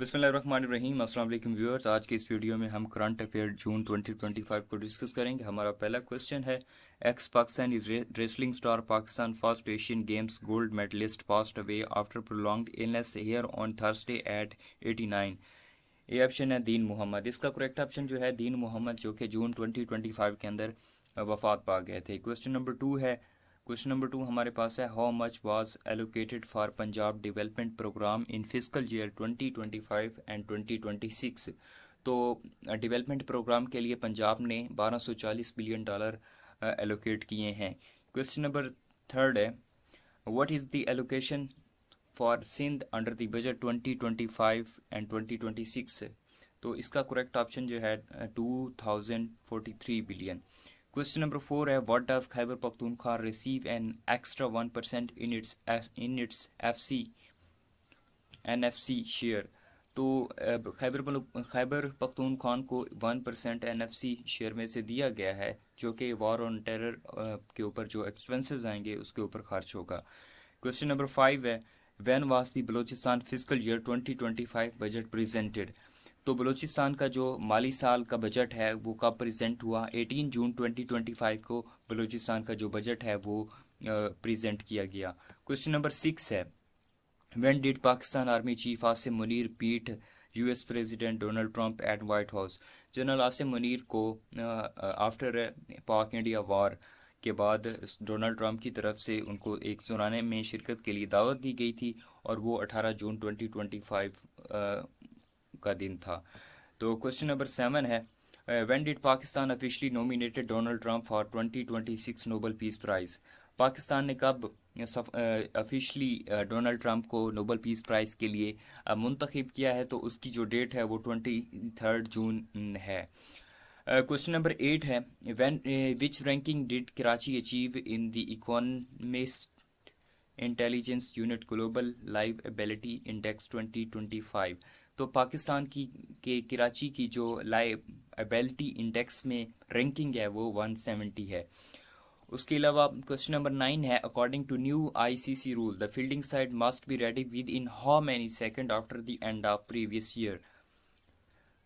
बिस्मिल्लाहिर्रहमानिर्रहीम। अस्सलाम वालेकुम व्यूअर्स, आज के इस वीडियो में हम करंट अफेयर जून 2025 को डिस्कस करेंगे। हमारा पहला क्वेश्चन है, ex Pakistan is wrestling star Pakistan first Asian games gold medalist passed away after prolonged illness here on Thursday at 89। ये ऑप्शन है दीन मोहम्मद। इसका करेक्ट ऑप्शन जो है दीन मोहम्मद, जो कि जून 2025 के अंदर वफात पा गए थे। क्वेश्चन नंबर टू हमारे पास है, how much was allocated for Punjab development program in physical year 2025 and 2026। तो डेवलपमेंट प्रोग्राम के लिए पंजाब ने 1240 बिलियन डॉलर एलोकेट किए हैं। क्वेश्चन नंबर थर्ड है, what is the allocation for Sindh under the budget 2025 and 2026। तो इसका करेक्ट ऑप्शन जो है 2043 बिलियन। क्वेश्चन नंबर फोर है, what does Khyber Pakhtunkhwa receive an extra 1% in its NFC share. तो खैबर पख्तूनख्वा को 1% NFC शेयर में से दिया गया है, जो कि वॉर ऑन टेरर के ऊपर जो एक्सपेंसेस आएंगे उसके ऊपर खर्च होगा। क्वेश्चन नंबर फाइव है, when was the Balochistan physical year 2025 budget presented. तो बलूचिस्तान का जो माली साल का बजट है वो कब प्रेजेंट हुआ? 18 जून 2025 को बलूचिस्तान का जो बजट है वो प्रेजेंट किया गया। क्वेश्चन नंबर सिक्स है, when did Pakistan army chief Asim Munir meet US president Donald Trump at White House. General Asim Munir को आफ्टर पाक इंडिया वॉर के बाद डोनाल्ड ट्रंप की तरफ से उनको एक सुनाने में शिरकत के लिए दावत दी गई थी, और वो 18 जून 2025 का दिन था। तो क्वेश्चन नंबर सेवन है, when did Pakistan officially nominated Donald Trump for 2026 Nobel peace prize. Pakistan ने कब ऑफिशियली डोनाल्ड ट्रंप को नोबेल पीस प्राइज़ के लिए मुंतखब किया है? तो उसकी जो डेट है वो 23 जून है। क्वेश्चन नंबर एट है, when which ranking did Karachi achieve in the economist intelligence unit global liveability index 2025। तो पाकिस्तान के कराची की जो लाइवेबिलिटी इंडेक्स में रैंकिंग है वो 170 है। उसके अलावा क्वेश्चन नंबर 9 है, according to new ICC rule the fielding side must be ready within how many second after the end of previous year.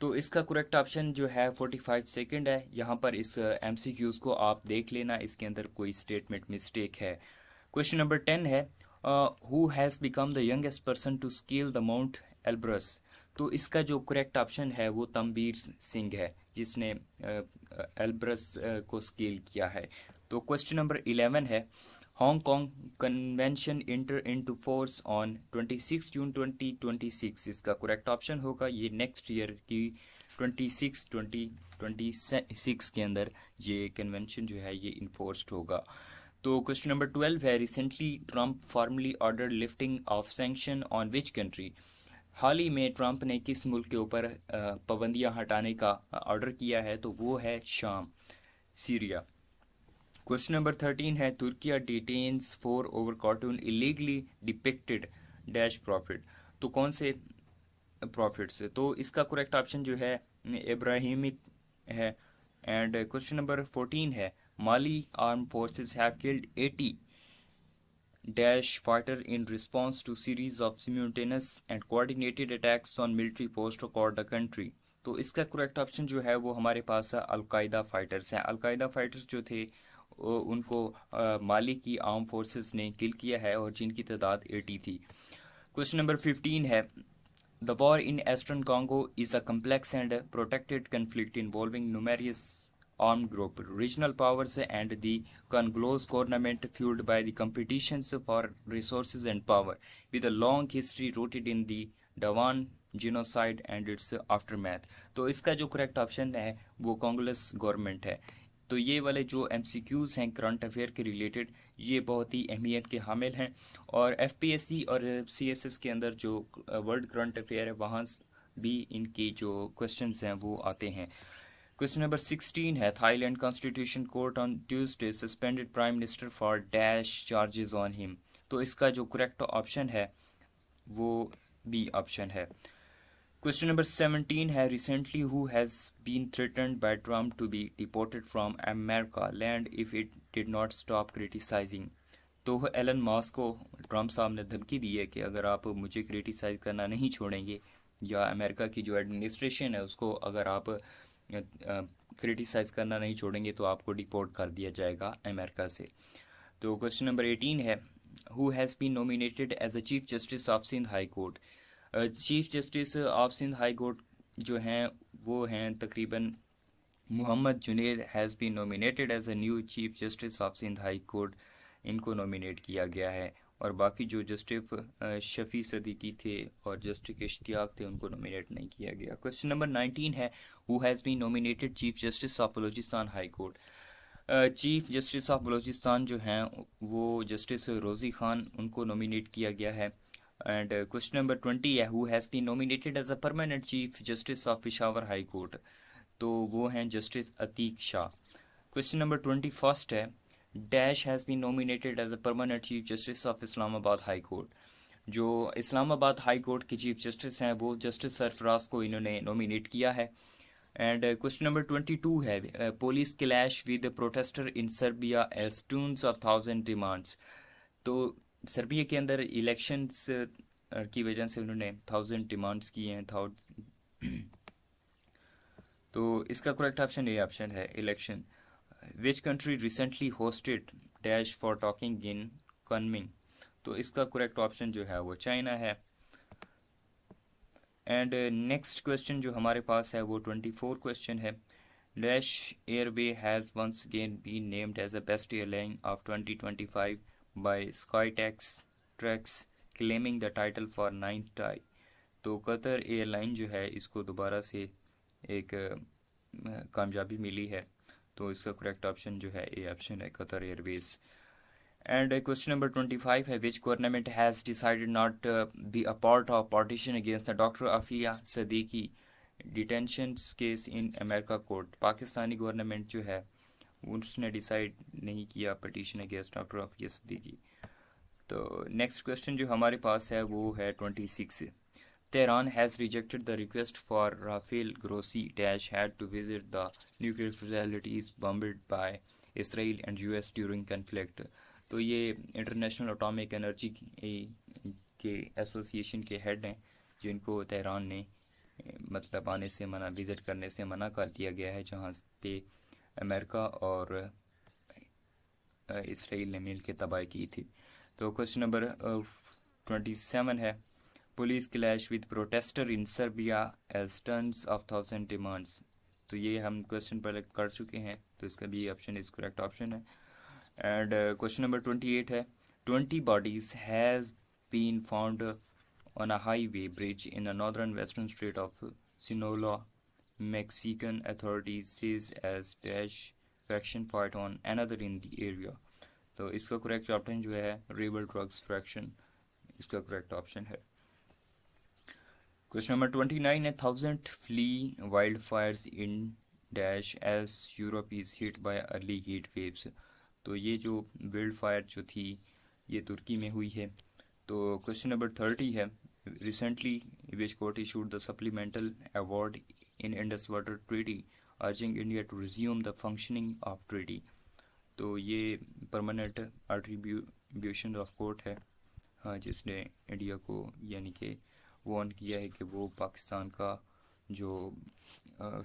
तो इसका करेक्ट ऑप्शन जो है 45 सेकंड है। यहाँ पर इस MCQs को आप देख लेना, इसके अंदर कोई स्टेटमेंट मिस्टेक है। क्वेश्चन नंबर 10 है, who has become the youngest person to scale the mount Elbrus. तो इसका जो करेक्ट ऑप्शन है वो तनवीर सिंह है, जिसने एल्ब्रस को स्केल किया है। तो क्वेश्चन नंबर 11 है, Hong Kong convention inter into force on 26 जून 2026। इसका करेक्ट ऑप्शन होगा ये नेक्स्ट ईयर की 2026 के अंदर ये कन्वेंशन जो है ये इन्फोर्स्ड होगा। तो क्वेश्चन नंबर 12 है, recently Trump formally order lifting of sanction on which country. हाल ही में ट्रंप ने किस मुल्क के ऊपर पाबंदियां हटाने का ऑर्डर किया है? तो वो है शाम, सीरिया। क्वेश्चन नंबर 13 है, Türkiye डिटेन्स 4 over cartoon illegally depicted dash profit. तो कौन से प्रॉफिट से? तो इसका करेक्ट ऑप्शन जो है इब्राहिमिक है। एंड क्वेश्चन नंबर 14 है, Mali arm forces have killed 80 dash fighter in response to series of simultaneous and coordinated attacks on military posts across the country। तो इसका करेक्ट ऑप्शन जो है वो हमारे पास अलकायदा फाइटर्स हैं। अलकायदा फाइटर्स जो थे उनको माली की आर्म फोर्सेस ने किल किया है, और जिनकी तादाद 80 थी। क्वेश्चन नंबर 15 है, the war in eastern Congo is a complex and protected conflict involving numerous armed group, regional powers and the Congolese government fueled by the competitions for resources and power, with a long history rooted in the Dawan genocide and its aftermath। तो इसका जो correct option है वो कांगोलेस government है। तो ये वाले जो MCQs हैं करंट अफेयर के रिलेटेड, ये बहुत ही अहमियत के हामिल हैं, और FPSC और CSS के अंदर जो वर्ल्ड करंट अफेयर है वहाँ भी इनकी जो क्वेश्चंस हैं वो आते हैं। क्वेश्चन नंबर 16 है, Thailand constitution court on Tuesday suspended prime minister for dash charges on him. तो इसका जो करेक्ट ऑप्शन है वो बी ऑप्शन है। क्वेश्चन नंबर 17 है, recently who has been threatened by Trump to be deported from America land if it did not stop criticizing. तो Elon Musk को Trump साहब ने धमकी दी है कि अगर आप मुझे क्रिटिसाइज करना नहीं छोड़ेंगे या अमेरिका की जो एडमिनिस्ट्रेशन है उसको अगर आप क्रिटिसाइज़ करना नहीं छोड़ेंगे तो आपको डिपोर्ट कर दिया जाएगा अमेरिका से। तो क्वेश्चन नंबर 18 है, who has been nominated as a chief justice of Sindh high court. Chief justice of Sindh high court जो हैं वो हैं तकरीबन Mohammad Junaid has been nominated as a new chief justice of Sindh high court. इनको नॉमिनेट किया गया है, और बाकी जो जस्टिस शफ़ी सदीकी थे और जस्टिस इश्तियाक थे उनको नॉमिनेट नहीं किया गया। क्वेश्चन नंबर 19 है, who has been nominated chief justice of Balochistan high court. Chief justice of Balochistan जो हैं वो जस्टिस रोज़ी ख़ान, उनको नॉमिनेट किया गया है। एंड क्वेश्चन नंबर 20 है, who has been nominated as a permanent chief justice of Peshawar high court. तो वो हैं justice Atiq Shah. Question number 21 है, dash has been nominated as a permanent chief justice of Islamabad high court. जो Islamabad high court के chief justice हैं वो justice Sarfaraz को इन्होंने नॉमिनेट किया है। एंड क्वेश्चन नंबर 22 है, police clash with protester in Serbia as turns of 1000 demands. तो सर्बिया के अंदर इलेक्शंस की वजह से उन्होंने 1000 डिमांड्स की हैं। तो इसका करेक्ट ऑप्शन ए ऑप्शन है, election. Which country recently hosted dash for talking in Kunming. तो इसका करेक्ट ऑप्शन जो है वो चाइना है। एंड नेक्स्ट क्वेश्चन जो हमारे पास है वो 24 क्वेश्चन है, dash airway has once again been named as a best airline of 2025 by Skytrax claiming the title for 9th time. तो कतर एयरलाइन जो है इसको दोबारा से एक कामयाबी मिली है। तो इसका करेक्ट ऑप्शन जो है ए ऑप्शन है, Qatar Airways. And question number 25 है, which government has decided not be a part of partition against the doctor Afiya Siddiqui detention case in America court. Pakistani government जो है उसने डिसाइड नहीं किया petition against doctor Afiya Siddiqui. तो नेक्स्ट क्वेश्चन जो हमारे पास है वो है 26। Tehran has rejected the request for Rafael Grossi dash had to visit the nuclear facilities bombed by Israel and US during conflict। तो ये इंटरनेशनल एटॉमिक एनर्जी के एसोसिएशन के हेड हैं जिनको तेहरान ने मतलब आने से मना, विज़िट करने से मना कर दिया गया है, जहाँ पे अमेरिका और इसराइल ने मिल के तबाही की थी। तो क्वेश्चन नंबर 27 है, police clash with protester in Serbia as turns of 1000 demands. तो ये हम क्वेश्चन पहले कर चुके हैं, तो इसका भी ऑप्शन इज करेक्ट ऑप्शन है। एंड क्वेश्चन नंबर 28 है, 20 bodies has been found on a highway bridge in the northern western state of Sinaloa. Mexican authorities says as dash faction fight on another in the area। तो इसका correct option जो है rebel drugs fraction, इसका correct option है। Question number 29 है, 1000 flee wildfires in dash as Europe is hit by early heat waves. तो ये जो वाइल्ड फायर जो थी ये तुर्की में हुई है। तो क्वेश्चन नंबर 30 है, recently which court issued the supplemental award in Indus Water Treaty urging India to resume the functioning of treaty। तो ये परमानेंट आट्रीब्यूशन ऑफ कोर्ट है, हाँ, जिसने इंडिया को यानी कि वार्न किया है कि वो पाकिस्तान का जो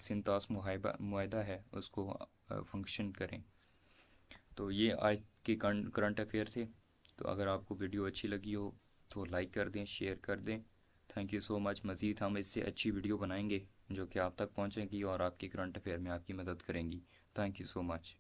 सिंतास मुआहदा है उसको फंक्शन करें। तो ये आज के करंट अफेयर थे। तो अगर आपको वीडियो अच्छी लगी हो तो लाइक कर दें, शेयर कर दें। Thank you so much. मज़ीद हम इससे अच्छी वीडियो बनाएंगे जो कि आप तक पहुंचेंगी और आपके करंट अफेयर में आपकी मदद करेंगी। Thank you so much.